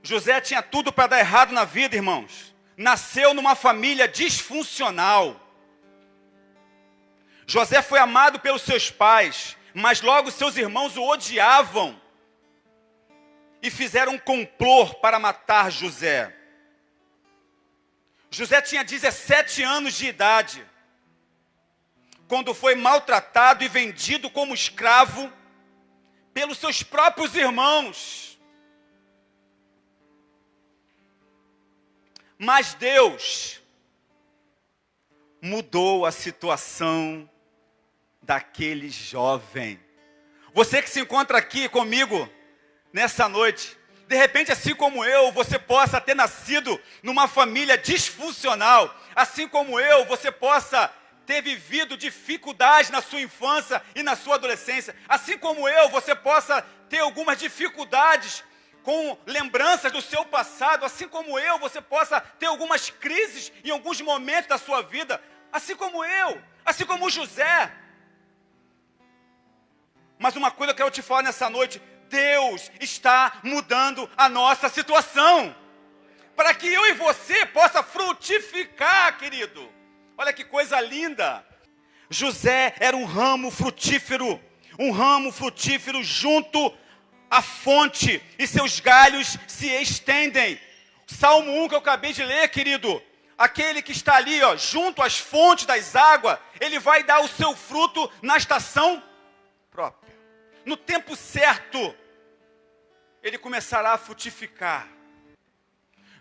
José tinha tudo para dar errado na vida, irmãos. Nasceu numa família disfuncional. José foi amado pelos seus pais, mas logo seus irmãos o odiavam e fizeram um complô para matar José. José tinha 17 anos de idade, quando foi maltratado e vendido como escravo pelos seus próprios irmãos. Mas Deus mudou a situação daquele jovem. Você que se encontra aqui comigo nessa noite, de repente, assim como eu, você possa ter nascido numa família disfuncional, assim como eu, você possa ter vivido dificuldades na sua infância e na sua adolescência, assim como eu, você possa ter algumas dificuldades com lembranças do seu passado, assim como eu, você possa ter algumas crises em alguns momentos da sua vida, assim como eu, assim como José. Mas uma coisa que eu quero te falar nessa noite: Deus está mudando a nossa situação, para que eu e você possa frutificar, querido. Olha que coisa linda. José era um ramo frutífero junto à fonte, e seus galhos se estendem. Salmo 1 que eu acabei de ler, querido, aquele que está ali, ó, junto às fontes das águas, ele vai dar o seu fruto na estação própria. No tempo certo, ele começará a frutificar.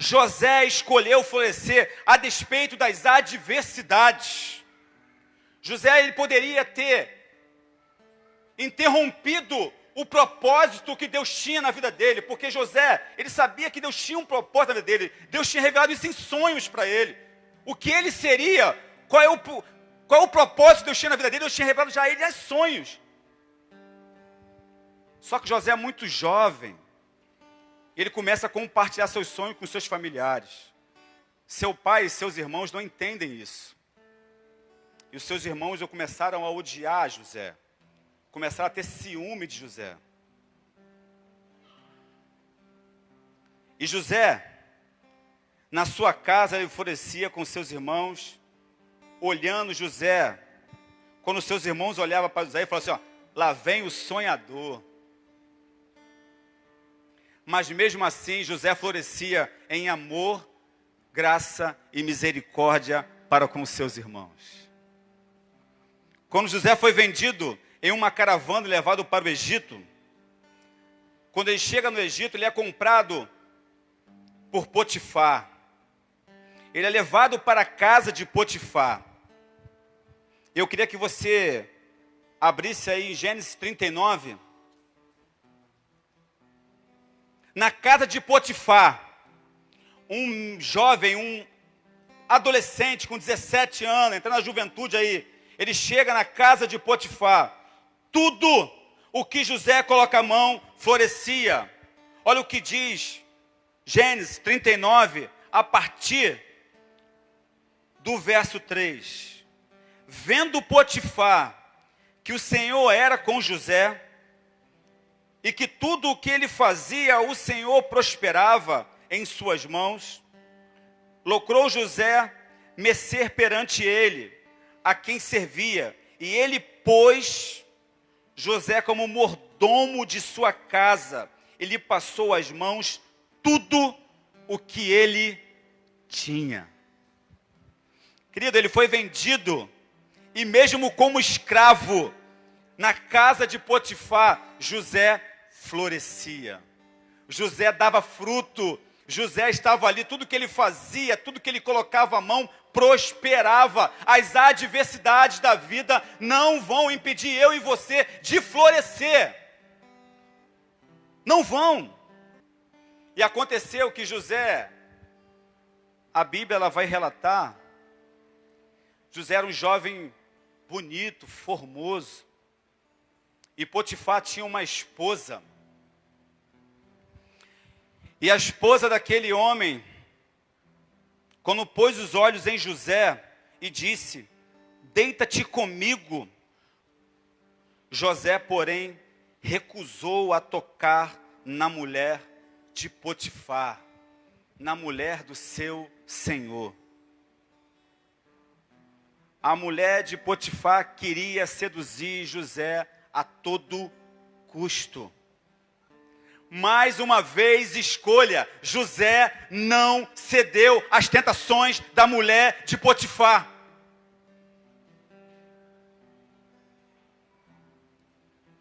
José escolheu florescer a despeito das adversidades. José, ele poderia ter interrompido o propósito que Deus tinha na vida dele, porque José, ele sabia que Deus tinha um propósito na vida dele. Deus tinha revelado isso em sonhos para ele. O que ele seria, qual é o propósito que Deus tinha na vida dele, Deus tinha revelado já a ele em sonhos. Só que José é muito jovem. Ele começa a compartilhar seus sonhos com seus familiares. Seu pai e seus irmãos não entendem isso. E os seus irmãos começaram a odiar José. Começaram a ter ciúme de José. E José, na sua casa, ele florescia com seus irmãos, olhando José. Quando seus irmãos olhavam para José e falavam assim, ó, lá vem o sonhador. Mas mesmo assim, José florescia em amor, graça e misericórdia para com seus irmãos. Quando José foi vendido em uma caravana e levado para o Egito, quando ele chega no Egito, ele é comprado por Potifar. Ele é levado para a casa de Potifar. Eu queria que você abrisse aí em Gênesis 39. Na casa de Potifar, um jovem, um adolescente com 17 anos, entrando na juventude aí, ele chega na casa de Potifar. Tudo o que José coloca a mão florescia. Olha o que diz Gênesis 39, a partir do verso 3. Vendo Potifar que o Senhor era com José, e que tudo o que ele fazia, o Senhor prosperava em suas mãos, logrou José mecer perante ele, a quem servia, e ele pôs José como mordomo de sua casa, e lhe passou às mãos tudo o que ele tinha. Querido, ele foi vendido, e mesmo como escravo, na casa de Potifar, José florescia. José dava fruto. José estava ali, tudo que ele fazia, tudo que ele colocava a mão, prosperava. As adversidades da vida não vão impedir eu e você de florescer. Não vão. E aconteceu que José, a Bíblia ela vai relatar, José era um jovem bonito, formoso. E Potifar tinha uma esposa. E a esposa daquele homem, quando pôs os olhos em José e disse, deita-te comigo. José, porém, recusou a tocar na mulher de Potifar, na mulher do seu senhor. A mulher de Potifar queria seduzir José a todo custo. Mais uma vez, escolha, José não cedeu às tentações da mulher de Potifar.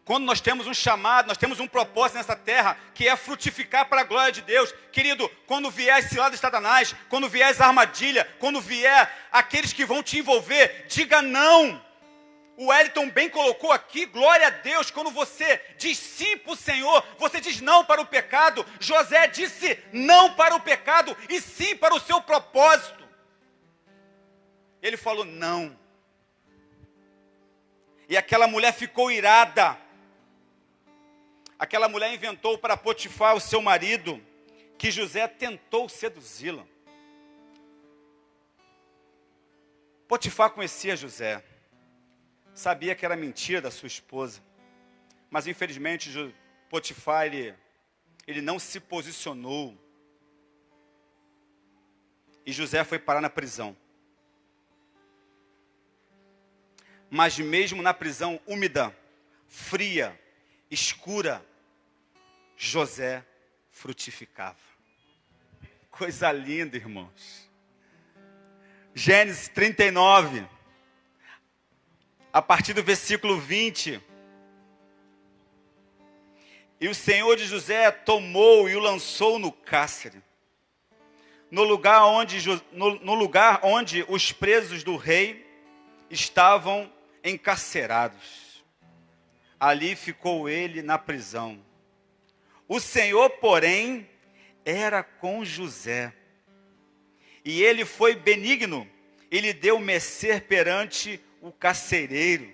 Quando nós temos um chamado, nós temos um propósito nessa terra, que é frutificar para a glória de Deus. Querido, quando vier as ciladas de Satanás, quando vier as armadilhas, quando vier aqueles que vão te envolver, diga não. O Wellington bem colocou aqui, glória a Deus, quando você diz sim para o Senhor, você diz não para o pecado. José disse não para o pecado e sim para o seu propósito. Ele falou não. E aquela mulher ficou irada. Aquela mulher inventou para Potifar, o seu marido, que José tentou seduzi-la. Potifar conhecia José, sabia que era mentira da sua esposa, mas infelizmente Potifar, ele não se posicionou. E José foi parar na prisão. Mas mesmo na prisão úmida, fria, escura, José frutificava. Coisa linda, irmãos. Gênesis 39, a partir do versículo 20. E o Senhor de José tomou e o lançou no cárcere, no lugar onde os presos do rei estavam encarcerados. Ali ficou ele na prisão. O Senhor, porém, era com José. E ele foi benigno e lhe deu mercê perante o carcereiro,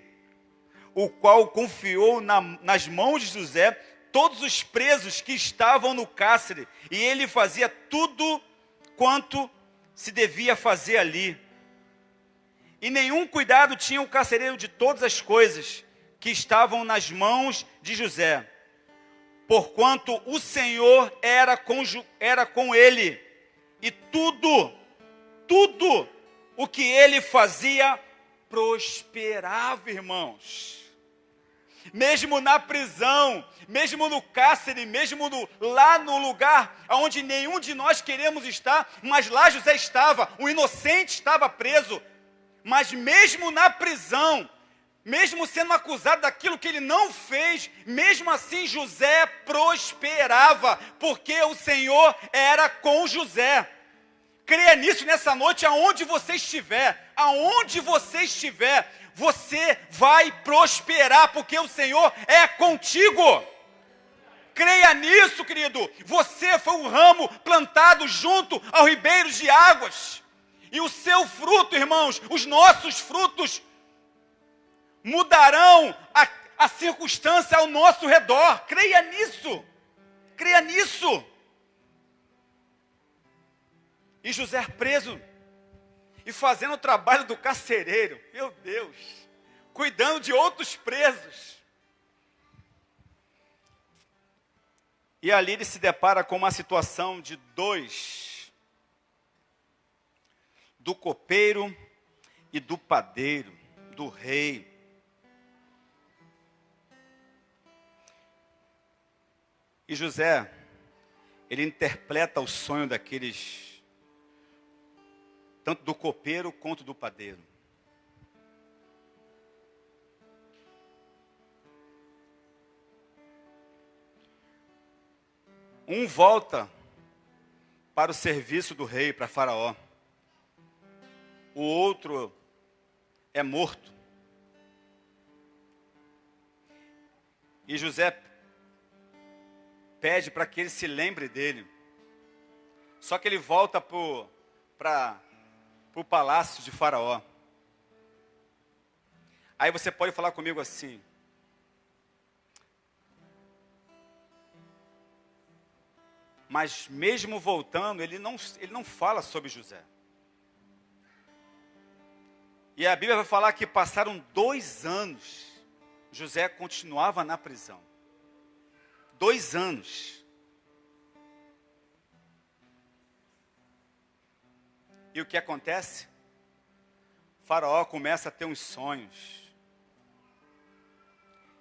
o qual confiou nas mãos de José todos os presos que estavam no cárcere. E ele fazia tudo quanto se devia fazer ali. E nenhum cuidado tinha o carcereiro de todas as coisas que estavam nas mãos de José, porquanto o Senhor era com ele, e tudo o que ele fazia prosperava, irmãos. Mesmo na prisão, mesmo no cárcere, mesmo lá no lugar onde nenhum de nós queremos estar, mas lá José estava, o inocente estava preso. Mas mesmo na prisão, mesmo sendo acusado daquilo que ele não fez, mesmo assim José prosperava, porque o Senhor era com José. Creia nisso nessa noite, aonde você estiver, você vai prosperar, porque o Senhor é contigo. Creia nisso, querido. Você foi um ramo plantado junto aos ribeiros de águas. E o seu fruto, irmãos, os nossos frutos mudarão a circunstância ao nosso redor. Creia nisso. Creia nisso. E José preso e fazendo o trabalho do carcereiro. Meu Deus. Cuidando de outros presos. E ali ele se depara com uma situação de dois, do copeiro e do padeiro, do rei. E José, ele interpreta o sonho daqueles, tanto do copeiro quanto do padeiro. Um volta para o serviço do rei, para Faraó. O outro é morto. E José pede para que ele se lembre dele. Só que ele volta para o palácio de Faraó. Aí você pode falar comigo assim: mas mesmo voltando, ele não fala sobre José. E a Bíblia vai falar que passaram 2 anos, José continuava na prisão. 2 anos. E o que acontece? Faraó começa a ter uns sonhos.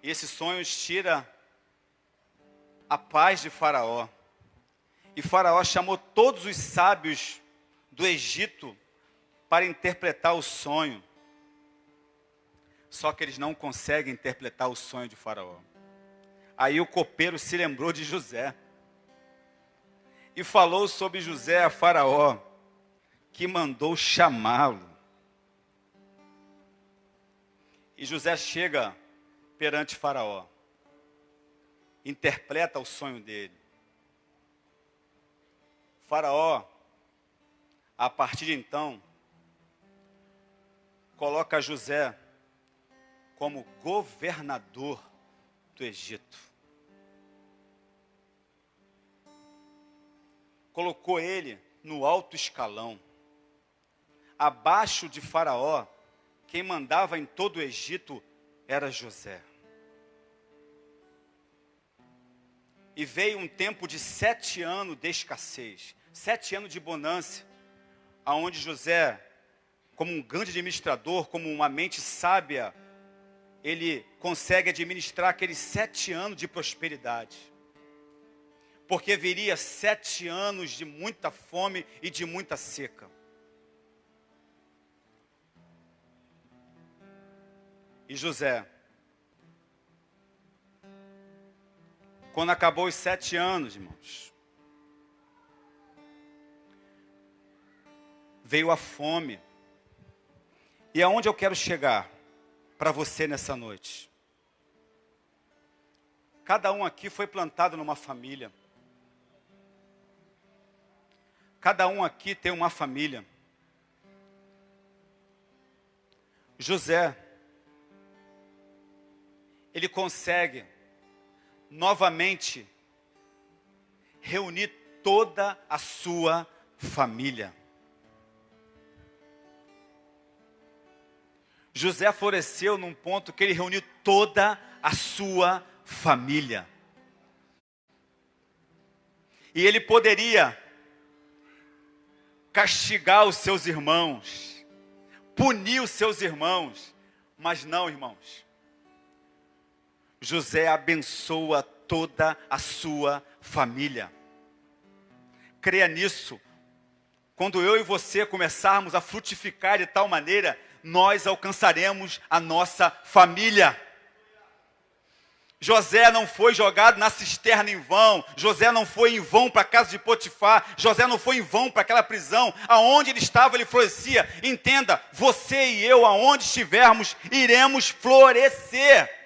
E esses sonhos tiram a paz de Faraó. E Faraó chamou todos os sábios do Egito para interpretar o sonho. Só que eles não conseguem interpretar o sonho de Faraó. Aí o copeiro se lembrou de José. E falou sobre José a Faraó, que mandou chamá-lo. E José chega perante Faraó. Interpreta o sonho dele. Faraó, a partir de então, coloca José como governador do Egito. Colocou ele no alto escalão. Abaixo de Faraó, quem mandava em todo o Egito era José. E veio um tempo de 7 anos de escassez, 7 anos de bonança, aonde José, como um grande administrador, como uma mente sábia, ele consegue administrar aqueles 7 anos de prosperidade. Porque viria 7 anos de muita fome e de muita seca. E José, quando acabou os 7 anos, irmãos, veio a fome. E aonde eu quero chegar para você nessa noite? Cada um aqui foi plantado numa família. Cada um aqui tem uma família. José, ele consegue novamente reunir toda a sua família. José floresceu num ponto que ele reuniu toda a sua família. E ele poderia castigar os seus irmãos, punir os seus irmãos, mas não, irmãos. José abençoa toda a sua família. Creia nisso. Quando eu e você começarmos a frutificar de tal maneira, nós alcançaremos a nossa família. José não foi jogado na cisterna em vão. José não foi em vão para a casa de Potifar. José não foi em vão para aquela prisão. Aonde ele estava, ele florescia. Entenda, você e eu, aonde estivermos, iremos florescer.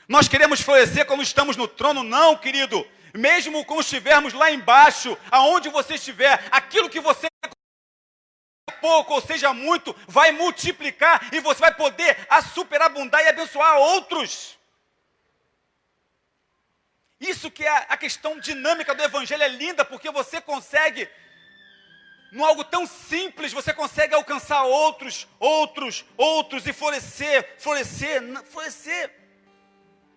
Nós queremos florescer quando estamos no trono? Não, querido. Mesmo quando estivermos lá embaixo, aonde você estiver, aquilo que você pouco, ou seja muito, vai multiplicar e você vai poder superabundar e abençoar outros. Isso que é a questão dinâmica do evangelho, é linda, porque você consegue, num algo tão simples, você consegue alcançar outros e florescer.